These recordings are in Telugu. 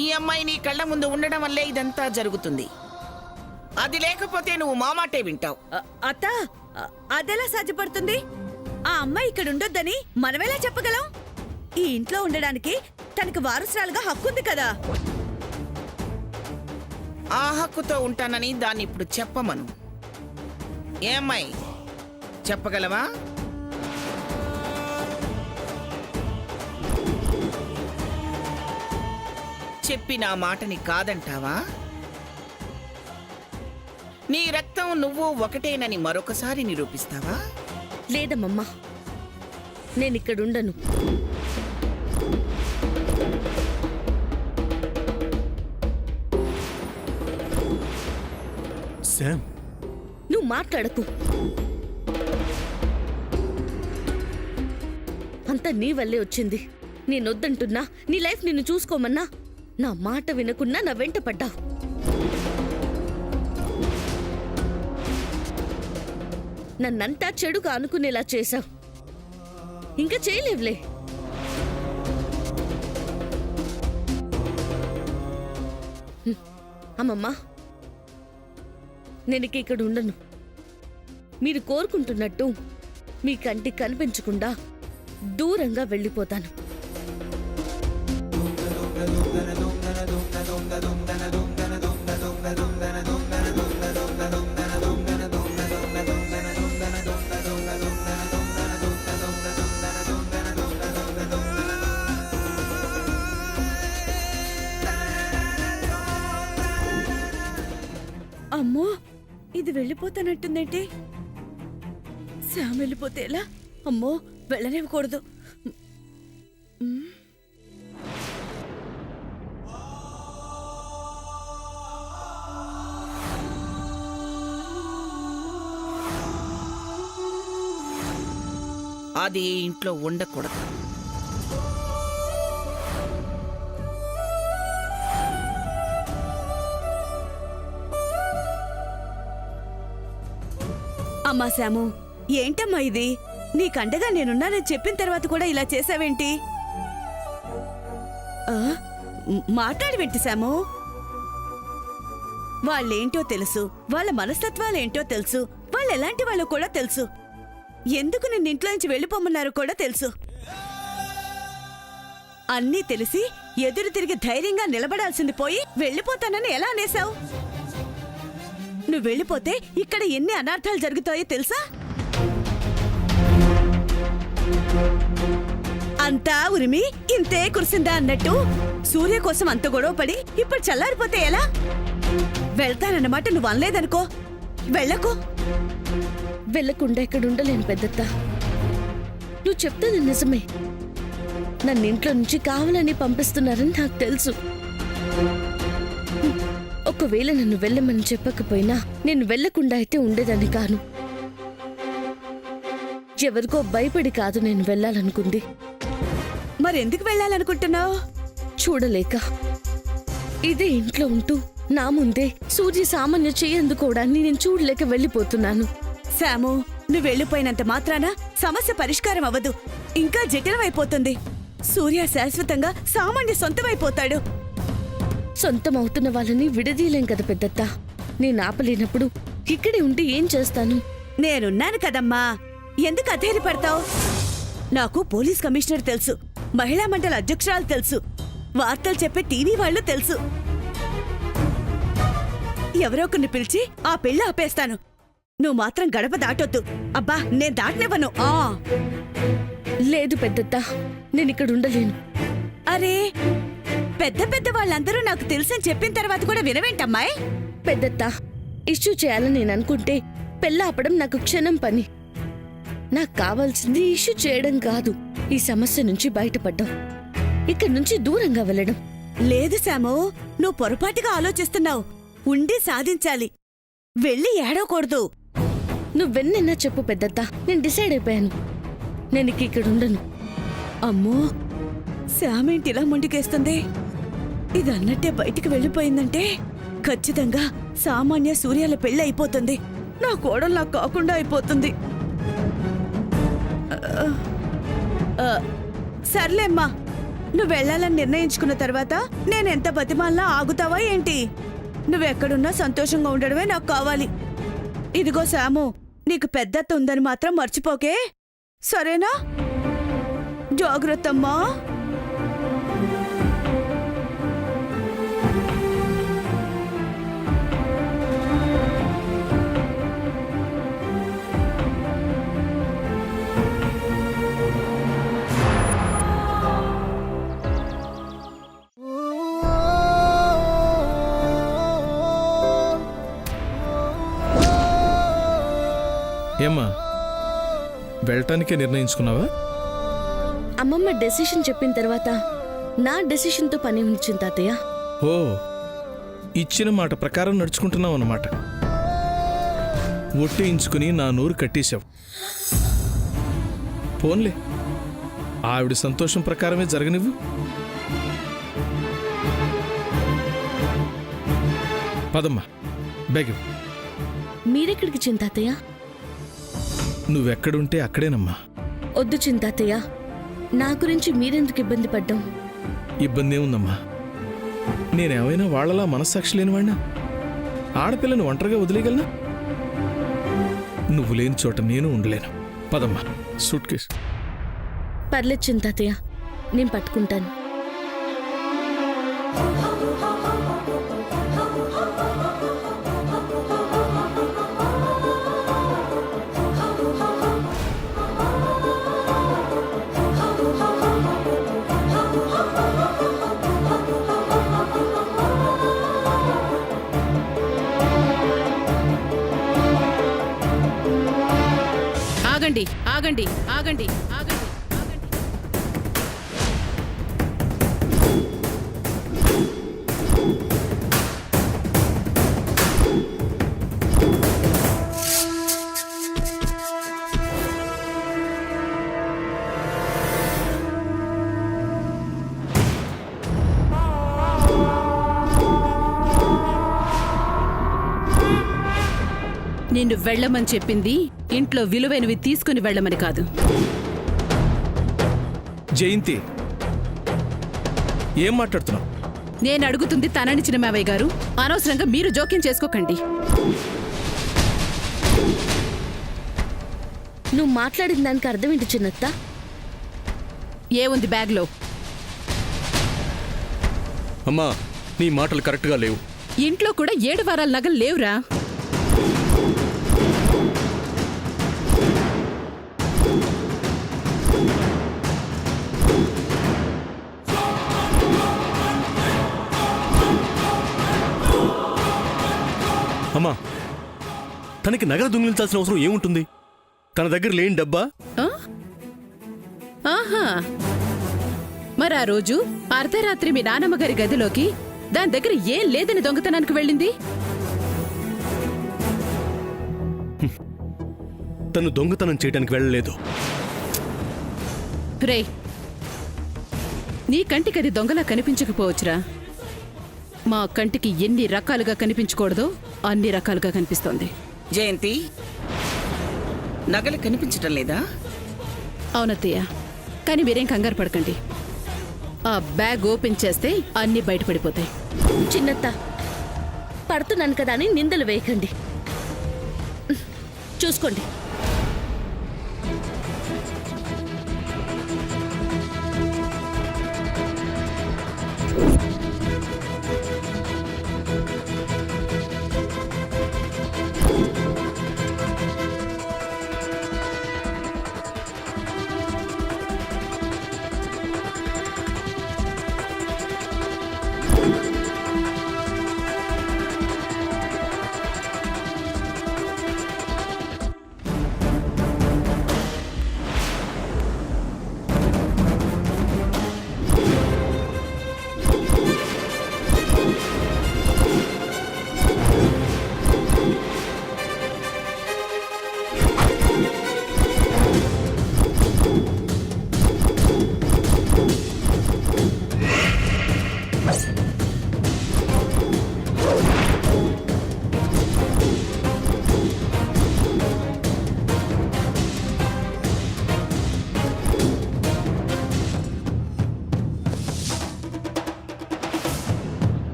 ఈ అమ్మాయి నీ కళ్ళ ముందు ఉండడం వల్లే ఇదంతా జరుగుతుంది. అది లేకపోతే నువ్వు మా మాటే వింటావు. అత్త, అదెలా సాధ్యపడుతుంది? ఆ అమ్మాయి ఇక్కడ ఉండొద్దని మనమెలా చెప్పగలం? ఈ ఇంట్లో ఉండడానికి తనకి వారసురాలుగా హక్కుంది కదా. ఆ హక్కుతో ఉంటానని దాన్ని ఇప్పుడు చెప్పమను. ఏ అమ్మాయి, చెప్పగలవా? చెప్పి నా మాటని కాదంటావా? నీ రక్తం నువ్వు ఒకటేనని మరొకసారి నిరూపిస్తావా? లేదమ్మమ్మా, నేనిక్కడుండను. శామ్, నువ్వు మాట్లాడకు. అంతా నీ వల్లే వచ్చింది. నేనొద్దంటున్నా, నీ లైఫ్ నిన్ను చూసుకోమన్నా నా మాట వినకున్నా నా వెంట పడ్డావు. నన్నంతా చెడుగా అనుకునేలా చేశావు. ఇంకా చేయలేవులే. అమ్మమ్మా, నేను ఇక్కడ ఉండను. మీరు కోరుకుంటున్నట్టు మీ కంటికి కనిపించకుండా దూరంగా వెళ్ళిపోతాను. అమ్మో, ఇది వెళ్ళిపోతానట్టుందేంటి? శామ్ వెళ్ళిపోతే ఎలా? అమ్మో, వెళ్ళనివ్వకూడదు. అది ఈ ఇంట్లో ఉండకూడదు. అమ్మా శాము, ఏంటమ్మా ఇది? నీకండగా నేనున్నానని చెప్పిన తర్వాత కూడా ఇలా చేసావేంటి? మాట్లాడవేంటి శాము? వాళ్ళేంటో తెలుసు, వాళ్ళ మనస్తత్వాలేంటో తెలుసు, వాళ్ళు ఎలాంటి వాళ్ళో కూడా తెలుసు. ఎందుకు నిన్ను ఇంట్లో నుంచి వెళ్ళిపోమన్నారో కూడా తెలుసు. అన్నీ తెలిసి ఎదురు తిరిగి ధైర్యంగా నిలబడాల్సింది పోయి వెళ్ళిపోతానని ఎలా అనేశావు? నువ్వు వెళ్ళిపోతే ఇక్కడ ఎన్ని అనర్థాలు జరుగుతాయో తెలుసా? అంతా ఉరిమి ఇంతే కురిసిందా అన్నట్టు సూర్య కోసం అంత గొడవపడి ఇప్పుడు చల్లారిపోతే ఎలా? వెళ్తానన్నమాట నువ్వు అనలేదనుకో, వెళ్ళకు. వెళ్ళకుండా ఇక్కడ ఉండలేను పెద్దత్త. నువ్వు చెప్తాను నిజమే. నన్ను ఇంట్లో నుంచి కావాలని పంపిస్తున్నారని నాకు తెలుసు. ఒకవేళ నన్ను వెళ్ళమని చెప్పకపోయినా నేను వెళ్లకుండా అయితే ఉండేదాన్ని కాను. ఎవరికో భయపడి కాదు నేను వెళ్ళాలనుకుంది. మరెందుకు వెళ్ళాలనుకుంటున్నావు? చూడలేక. ఇదే ఇంట్లో ఉంటూ నా ముందే సూర్య సామాన్య చేయందుకోవడాన్ని నేను చూడలేక వెళ్ళిపోతున్నాను. శాము, నువ్వు వెళ్ళిపోయినంత మాత్రాన సమస్య పరిష్కారం అవ్వదు, ఇంకా జటిలమైపోతుంది. సూర్య శాశ్వతంగా సామాన్య సొంతమైపోతాడు. సొంతమవుతున్న వాళ్ళని విడదీయలేం కదా పెద్దత్త. నేను ఆపలేనప్పుడు ఇక్కడే ఉండి ఏం చేస్తాను? నేనున్నాను కదమ్మా, ఎందుకు అధైర్యపడతావు? నాకు పోలీస్ కమిషనర్ తెలుసు, మహిళా మండలి అధ్యక్షురాలు తెలుసు, వార్తలు చెప్పే టీవీ వాళ్ళు తెలుసు. ఎవరో కొన్ని పిలిచి ఆ పెళ్లి ఆపేస్తాను. నువ్వు మాత్రం గడప దాటొద్దు. అబ్బా, నేను దాటనివ్వను. లేదు పెద్దత్త, నేనిక్కడ ఉండలేను. అరే, పెద్ద పెద్ద వాళ్ళందరూ నాకు తెలుసని చెప్పిన తర్వాత కూడా వినవేంటమ్మాయి? పెద్దత్త, ఇష్యూ చేయాలని నేను అనుకుంటే పెళ్ళాపడం నాకు క్షణం పని. నాకు కావాల్సింది ఇష్యూ చేయడం కాదు, ఈ సమస్య నుంచి బయటపడ్డం, ఇక్కడి నుంచి దూరంగా వెళ్ళడం. లేదు శాము, నువ్వు పొరపాటుగా ఆలోచిస్తున్నావు. ఉండి సాధించాలి, వెళ్ళి ఏడవకూడదు. నువ్వెన్నైనా చెప్పు పెద్దత్త, నేను డిసైడ్ అయిపోయాను. నేను ఇక్కడ ఉండను. అమ్మో, శామేంటి ఇలా ముందుకేస్తుంది? ఇది అన్నట్టే బయటికి వెళ్ళిపోయిందంటే ఖచ్చితంగా సామాన్య సూర్యాల పెళ్లి అయిపోతుంది. నా కోడలు నాకు కాకుండా అయిపోతుంది. సర్లేమ్మా, నువ్వు వెళ్ళాలని నిర్ణయించుకున్న తర్వాత నేనెంత బతిమాలినా ఆగుతావా ఏంటి? నువ్వెక్కడున్నా సంతోషంగా ఉండడమే నాకు కావాలి. ఇదిగో శాము, నీకు పెద్దత్త ఉందని మాత్రం మర్చిపోకే, సరేనా? జాగ్రత్తమ్మా. ఏమ్మా, వెళ్ళటానికే నిర్ణయించుకున్నావా? అమ్మమ్మ డెసిషన్ చెప్పిన తర్వాత నా డెసిషన్తో పని ఉంచింది తాతయ్య. ఓ, ఇచ్చిన మాట ప్రకారం నడుచుకుంటున్నావు అన్నమాట. ఒట్టేయించుకుని నా నోరు కట్టేశావు. పోన్లే, ఆవిడ సంతోషం ప్రకారమే జరగనివ్వు. పదమ్మా, బెగ్. మీరెక్కడికి చింతాతయ్య? నువ్వెక్కడుంటే అక్కడేనమ్మా. వద్దు చింతాతయ్య, నా గురించి మీరెందుకు ఇబ్బంది పడ్డాం? ఇబ్బంది ఏముందమ్మా? నేనేమైనా వాళ్లలా మనస్సాక్షి లేనివాణ్ణా? ఆడపిల్లని ఒంటరిగా వదిలేయగలనా? నువ్వు లేని చోట నేను ఉండలేను. పదమ్మా, సూట్ కేసు. పర్లేదు చింతాతయ్య, నేను పట్టుకుంటాను. ఆగండి ఆగండి ఆగండి ఆగండి. నిన్ను వెళ్ళమని చెప్పింది ఇంట్లో విలువైనవి తీసుకుని వెళ్ళమని కాదు. జయంతి, ఏం మాట్లాడుతున్నావు? నేను అడుగుతుంది తనని చిన్నమావయ్య గారు. అనవసరంగా మీరు జోక్యం చేసుకోకండి. నువ్వు మాట్లాడిన దానికి అర్థం ఏంటి చిన్నత్త? ఏముంది బ్యాగ్లో? అమ్మా, నీ మాటలు కరెక్ట్గా లేవు. ఇంట్లో కూడా 7 వారాల నగలు లేవురా. అమ్మా, తనకి నగలు దొంగిలించాల్సిన అవసరం ఏముంటుంది? తన దగ్గర లేని డబ్బా? ఆ? ఆహా, మరి ఆ రోజు అర్ధరాత్రి మీ నానమ్మగారి గదిలోకి దాని దగ్గర ఏం లేదని దొంగతనానికి వెళ్ళింది? తను దొంగతనం చేయడానికి వెళ్ళలేదు. రే, నీ కంటికి అది దొంగలా కనిపించకపోవచ్చురా. మా కంటికి ఎన్ని రకాలుగా కనిపించకూడదో అన్ని రకాలుగా కనిపిస్తోంది. జయంతి, నగలు కనిపించటం లేదా? అవునత్తయ్య, కానీ మీరేం కంగారు పడకండి. ఆ బ్యాగ్ ఓపెన్ చేస్తే అన్నీ బయటపడిపోతాయి. చిన్నత్త, పడుతున్నాను కదా అని నిందలు వేయకండి. చూసుకోండి.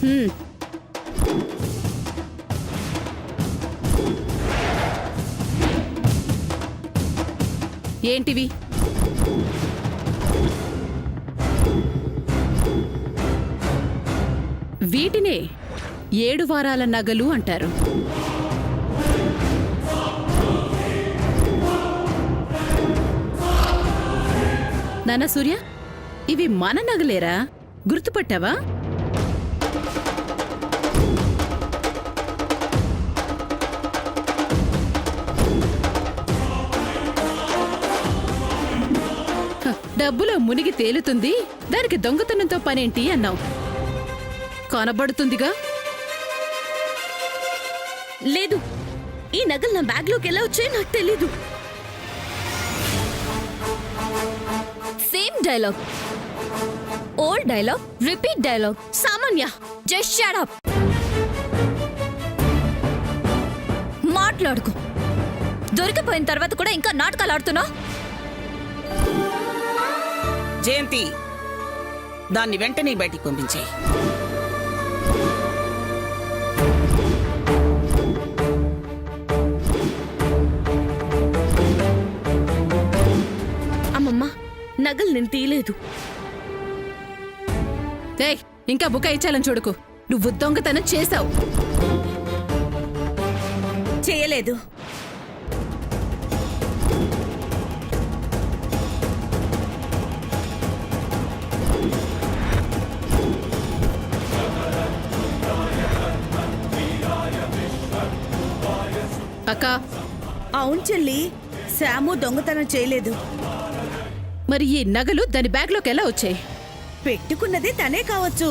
హ్మ్. ఏంటివి? వీటినే 7 వారాల నగలు అంటారు. నాన్న సూర్య, ఇవి మన నగలేరా? గుర్తుపట్టావా? హ, డబ్బులో మునిగి తేలుతుంది, దానికి దొంగతనంతో పనేంటి అన్నావు. కనబడుతుందిగా. లేదు, ఈ నగలు నా బ్యాగ్లోకి ఎలా వచ్చాయో నాకు తెలీదు. Same dialogue, old dialogue, repeat dialogue. సామాన్య, జస్ట్ షట్ అప్. మాట్లాడుకో. దొరికిపోయిన తర్వాత కూడా ఇంకా నాటకాలు ఆడుతున్నా. జయంతి, దాన్ని వెంటనే బయటికి పంపించేయి. అమ్మమ్మ, నగలు నేను తీయలేదు. ఏయ్, ఇంకా బుకాయించాలని చూడకు. నువ్వు దొంగతనం చేశావు. చేయలేదు. అక్క, అవును చెల్లి, శాము దొంగతనం చేయలేదు. మరి ఈ నగలు దాని బ్యాగ్లోకి ఎలా వచ్చాయి? పెట్టుకున్నది తనే కావచ్చు,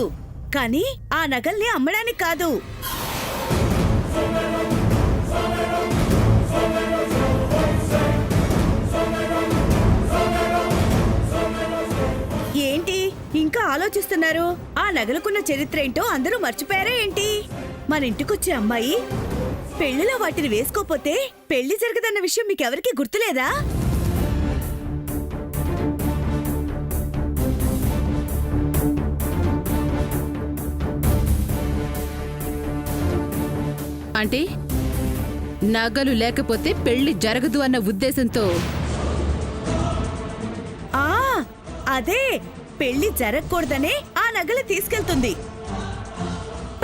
కానీ ఆ నగల్ని అమ్మడానికి కాదు. ఏంటి ఇంకా ఆలోచిస్తున్నారు? ఆ నగలుకున్న చరిత్ర ఏంటో అందరూ మర్చిపోయారా ఏంటి? మన ఇంటికొచ్చే అమ్మాయి పెళ్లిలో వాటిని వేసుకోపోతే పెళ్లి జరగదన్న విషయం మీకెవరికి గుర్తులేదా? అంటే నగలు లేకపోతే పెళ్లి జరగదు అన్న ఉద్దేశంతో. ఆ అదే, పెళ్లి జరగకూడదనే ఆ నగలు తీసుకెళ్తుంది.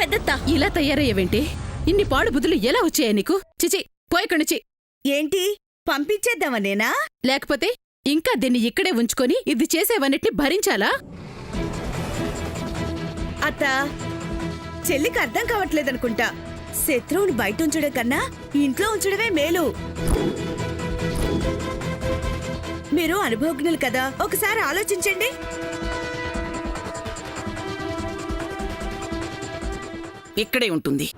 పెద్దత్త, ఇలా తయారయ్యవేంటి? ఇన్ని పాడు బుద్ధులు ఎలా వచ్చాయా నీకు? చిచి, పోయకనుచి. ఏంటి పంపించేద్దామనేనా? లేకపోతే ఇంకా దీన్ని ఇక్కడే ఉంచుకొని ఇది చేసేవన్నిటిని భరించాలా? అత్త, చెల్లికి అర్థం కావట్లేదనుకుంటా. శత్రువుని బయట ఉంచడం కన్నా ఇంట్లో ఉంచడమే మేలు. మీరు అనుభవజ్ఞులు కదా, ఒకసారి ఆలోచించండి. ఇక్కడే ఉంటుంది.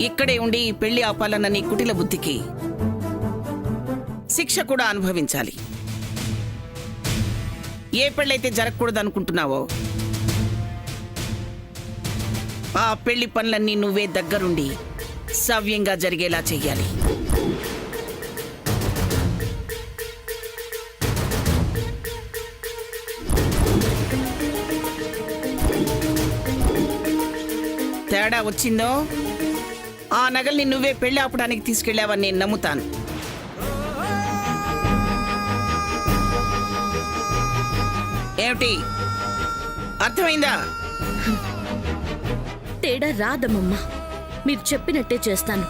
ఇక్కడే ఉండి ఈ పెళ్లి ఆపాలన్న నీ కుటిల బుద్ధికి శిక్ష కూడా అనుభవించాలి. ఏ పెళ్ళైతే జరగకూడదు అనుకుంటున్నావో ఆ పెళ్లి పనులన్నీ నువ్వే దగ్గరుండి సవ్యంగా జరిగేలా చెయ్యాలి. తేడా వచ్చిందో ఆ నగల్ని నువ్వే పెళ్లి ఆపడానికి తీసుకెళ్లావని నేను నమ్ముతాను. ఏమిటి, అర్థమైందా? తేడా రాదమ్మమ్మ, మీరు చెప్పినట్టే చేస్తాను.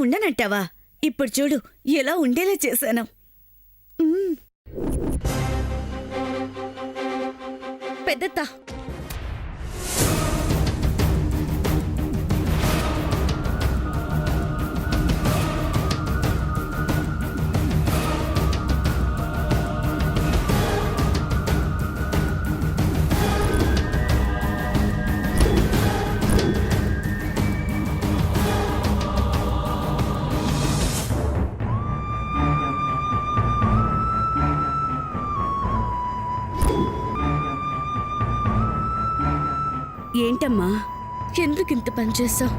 ఉండనంటావా? ఇప్పుడు చూడు ఎలా ఉండేలా చేశాను. పెద్దత్త, ఏంటమ్మా? ఎందుకు ఇంత పని చేసావు?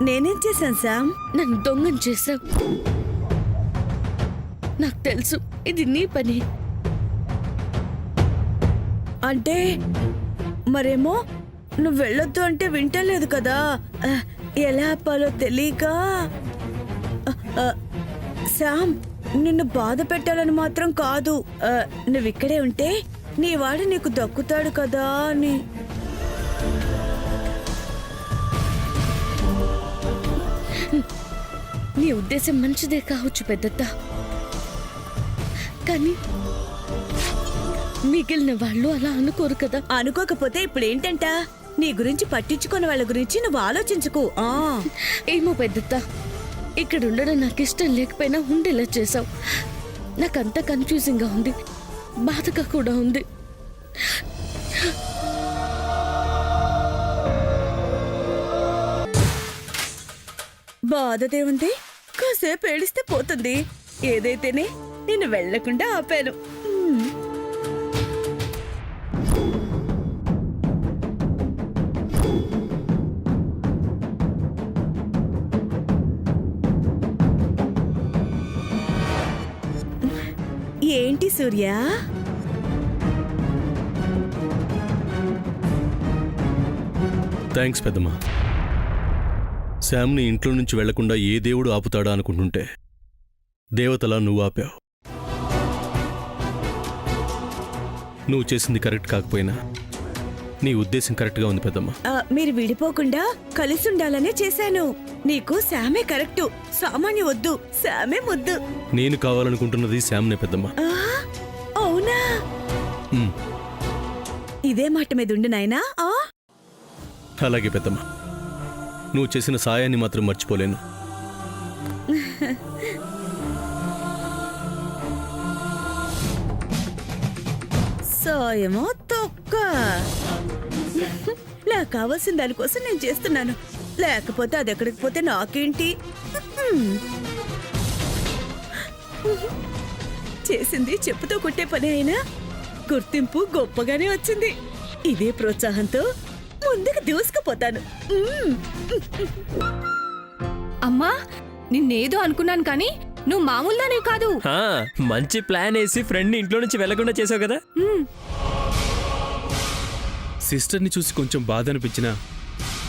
నేనేం చేశాను శామ్? నన్ను దొంగను చేసావు. నాకు తెలుసు ఇది నీ పని. అంటే మరేమో నువ్వు వెళ్ళొద్దు అంటే వింటలేదు కదా. ఎలా ఆపాలో తెలియక. శామ్, నిన్ను బాధ పెట్టాలని మాత్రం కాదు. నువ్విక్కడే ఉంటే నీ వాడు నీకు దక్కుతాడు కదా అని. నీ ఉద్దేశం మంచిదే కావచ్చు పెద్దత్త, కానీ మిగిలిన వాళ్ళు అలా అనుకోరు కదా. అనుకోకపోతే ఇప్పుడు ఏంటంట? నీ గురించి పట్టించుకున్న వాళ్ళ గురించి నువ్వు ఆలోచించుకో. ఏమో పెద్దత్త, ఇక్కడ ఉండడం నాకు ఇష్టం లేకపోయినా ఉండేలా చేసావు. నాకంతా కన్ఫ్యూజింగ్ గా ఉంది, బాధగా కూడా ఉంది. బాధదే ఉంది, కాసేపు ఏడిస్తే పోతుంది. ఏదైతేనే నేను వెళ్లకుండా ఆపాను. ఏంటి సూర్య? థ్యాంక్స్ పెద్దమ్మా. శామ్ని ఇంట్లో నుంచి వెళ్లకుండా ఏ దేవుడు ఆపుతాడా అనుకుంటుంటే దేవతలా నువ్వు ఆపావు. నువ్వు చేసింది కరెక్ట్ కాకపోయినా నీ ఉద్దేశం కరెక్ట్గా ఉంది పెద్దమ్మా. మీరు విడిపోకుండా కలిసి ఉండాలనే చేశాను. నీకు శామే కరెక్టు, సామాన్య వద్దు, శామే ముద్దు. నేను కావాలనుకుంటున్నది శామ్నే పెద్దమ్మా. అవునా? ఉమ్, ఇదే మాట మీద ఉండు నాయనా. అలాగే పెద్దమ్మా. నువ్వు చేసిన సాయాన్ని మాత్రం మర్చిపోలేను. సాయమో తొక్క. నాకు కావాల్సిన దానికోసం నేను చేస్తున్నాను, లేకపోతే అది ఎక్కడికి పోతే నాకేంటి? చేసింది చెప్పుతో కొట్టే పని అయినా గుర్తింపు గొప్పగానే వచ్చింది. ఇదే ప్రోత్సాహంతో ముందుకు దూసుకుపోతాను. అమ్మా, నిన్నేదో అనుకున్నాను కానీ నువ్వు మామూలుదానివి కాదు. మంచి ప్లాన్ వేసి ఫ్రెండ్ని ఇంట్లో నుంచి వెళ్లకుండా చేసావు కదా. సిస్టర్ని చూసి కొంచెం బాధ అనిపించినా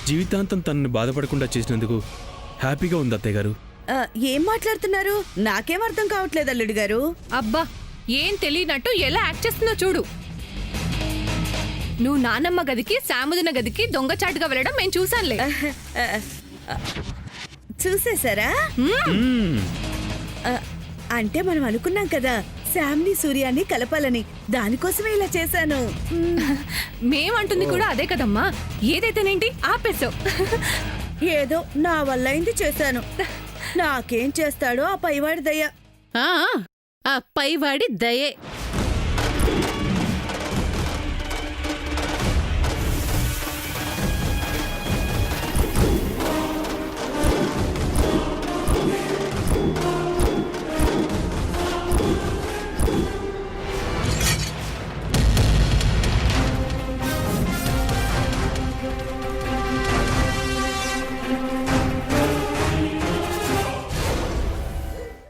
జీవితాంతం తనని బాధపడకుండా చేసినందుకు హ్యాపీగా ఉంది అత్తయ్య గారు. ఏం మాట్లాడుతున్నారు? నాకేం అర్థం కావట్లేదు అల్లుడు గారు. అబ్బా, ఏం తెలియనట్టు ఎలా యాక్ట్ చేస్తుందో చూడు. నువ్వు నానమ్మ గదికి శాముదిన గదికి దొంగచాటుగా వెళ్ళడం మేము చూసానులే. చూసేశారా? అంటే మనం అనుకున్నాం కదా శామ్ని సూర్యాన్ని కలపాలని, దానికోసమే ఇలా చేశాను. మేమంటుంది కూడా అదే కదమ్మా. ఏదైతేనేంటి ఆపేశావు. ఏదో నా వల్ల అయింది చేశాను. నాకేం చేస్తాడో ఆ పైవాడి దయ. ఆ పైవాడి దయే.